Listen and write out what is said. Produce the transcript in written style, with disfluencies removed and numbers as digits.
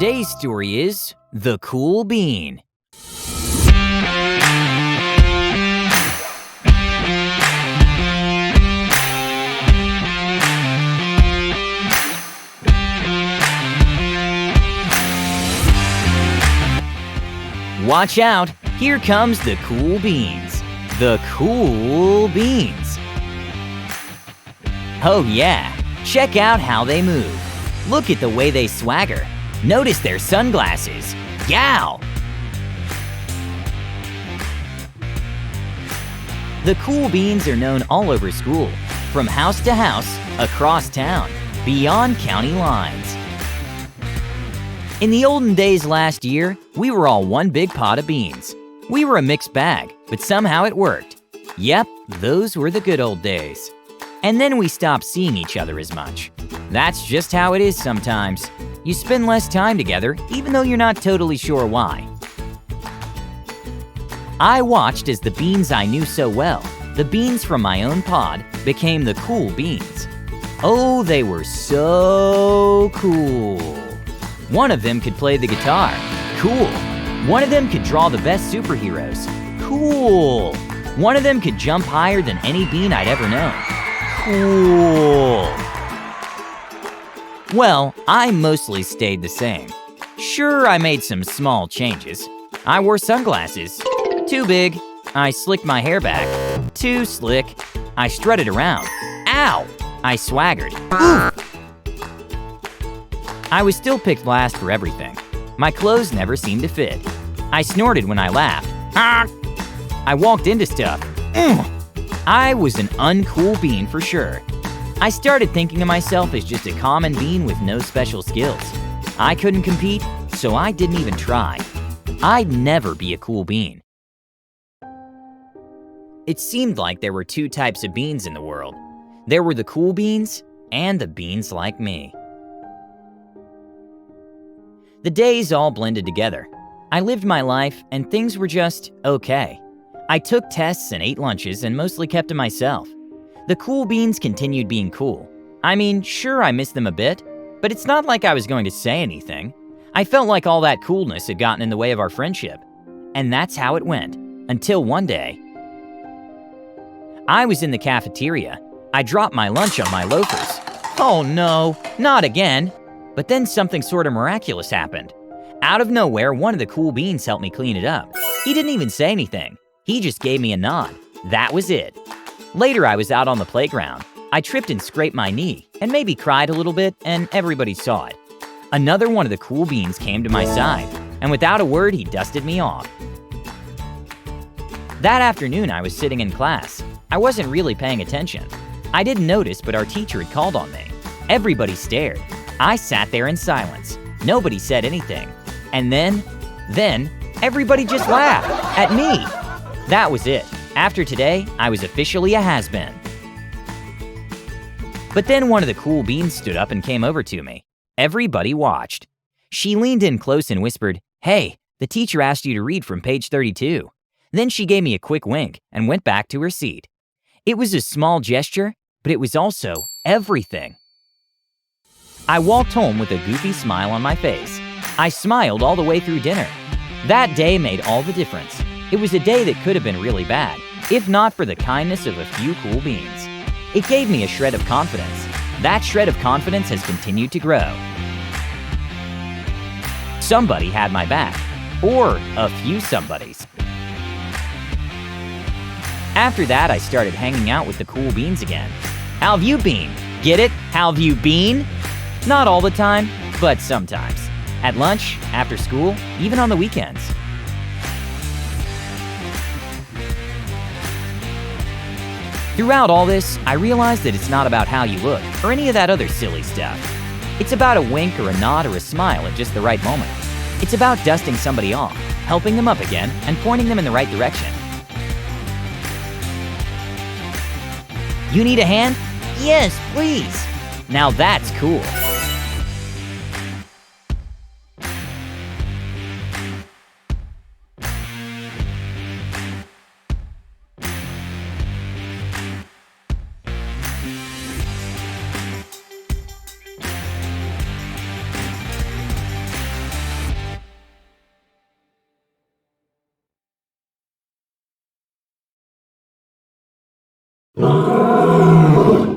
Today's story is The Cool Bean. Watch out, here comes the cool beans. The cool beans. Oh yeah, check out how they move. Look at the way they swagger. Notice their sunglasses. Yow! The cool beans are known all over school, from house to house, across town, beyond county lines. In the olden days last year, we were all one big pot of beans. We were a mixed bag, but somehow it worked. Yep, those were the good old days. And then we stopped seeing each other as much. That's just how it is sometimes. You spend less time together, even though you're not totally sure why. I watched as the beans I knew so well, the beans from my own pod, became the cool beans. Oh, they were so cool. One of them could play the guitar. Cool. One of them could draw the best superheroes. Cool. One of them could jump higher than any bean I'd ever known. Cool. Well, I mostly stayed the same. Sure, I made some small changes. I wore sunglasses. Too big. I slicked my hair back. Too slick. I strutted around. Ow! I swaggered. Ooh! I was still picked last for everything. My clothes never seemed to fit. I snorted when I laughed. I walked into stuff. I was an uncool bean for sure. I started thinking of myself as just a common bean with no special skills. I couldn't compete, so I didn't even try. I'd never be a cool bean. It seemed like there were two types of beans in the world. There were the cool beans and the beans like me. The days all blended together. I lived my life and things were just okay. I took tests and ate lunches and mostly kept to myself. The cool beans continued being cool. I mean, sure, I missed them a bit, but it's not like I was going to say anything. I felt like all that coolness had gotten in the way of our friendship. And that's how it went, until one day. I was in the cafeteria. I dropped my lunch on my loafers. Oh no, not again. But then something sort of miraculous happened. Out of nowhere, one of the cool beans helped me clean it up. He didn't even say anything. He just gave me a nod. That was it. Later, I was out on the playground. I tripped and scraped my knee, and maybe cried a little bit, and everybody saw it. Another one of the cool beans came to my side, and without a word, he dusted me off. That afternoon, I was sitting in class. I wasn't really paying attention. I didn't notice, but our teacher had called on me. Everybody stared. I sat there in silence. Nobody said anything. And then, everybody just laughed at me. That was it. After today, I was officially a has-been. But then one of the cool beans stood up and came over to me. Everybody watched. She leaned in close and whispered, "Hey, the teacher asked you to read from page 32. Then she gave me a quick wink and went back to her seat. It was a small gesture, but it was also everything. I walked home with a goofy smile on my face. I smiled all the way through dinner. That day made all the difference. It was a day that could have been really bad, if not for the kindness of a few cool beans. It gave me a shred of confidence. That shred of confidence has continued to grow. Somebody had my back, or a few somebodies. After that, I started hanging out with the cool beans again. How've you been? Get it? How've you been? Not all the time, but sometimes. At lunch, after school, even on the weekends. Throughout all this, I realized that it's not about how you look or any of that other silly stuff. It's about a wink or a nod or a smile at just the right moment. It's about dusting somebody off, helping them up again, and pointing them in the right direction. You need a hand? Yes, please. Now that's cool. uncool.